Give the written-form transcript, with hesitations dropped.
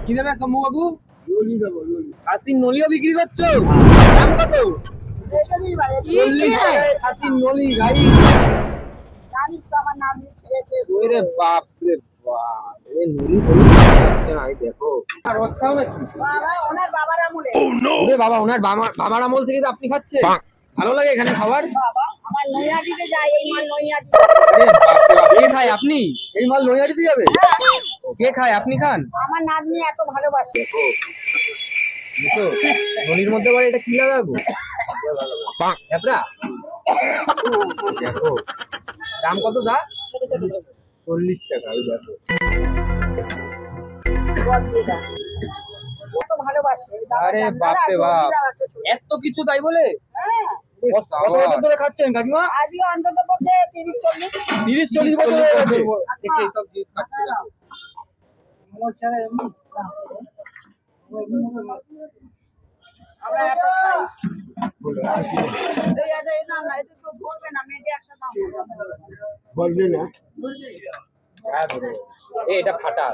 কি দেবে শম্ভু বাবু? খাসির নলিও বিক্রি করছো? দাম কত? 40 টাকায় খাসির নলি ভাই। ওরে বাপ রে বাপ, এ নলি হচ্ছে না, এই দেখো। আর রসটাও নাকি? ওরে বাবা, ওনার বাবার আমল থেকে তো আপনি খাচ্ছেন? ভালো লাগে এখানে খাবার? আরে বাপ রে বাপ, কে খায় আপনি? এই মাল নৈহাটিতে যাবে? কে খায়, আপনি খান? আমার নাতনি এত ভালোবাসে। বুঝছো নলির মধ্যে বলে এটা কি লাগাবো? ঢ্যাপড়া? দেখো দাম কত দা? 40 টাকা। ওই দেখো এত ভালোবাসে। আরে বাপ রে বাপ, এত কিছু তাই বলে? কত বছর ধরে খাচ্ছেন কাকিমা? আজকে অন্তত পক্ষে 30-40। 30-40 বছর হয়ে গেছে দেখে এইসব জিনিস খাচ্ছে না। আমরা এত খাই। এই না না, এটা তো ভরবে না, মেয়েদের একটা দাম বলবে না? হ্যাঁ, এটা ফাটা।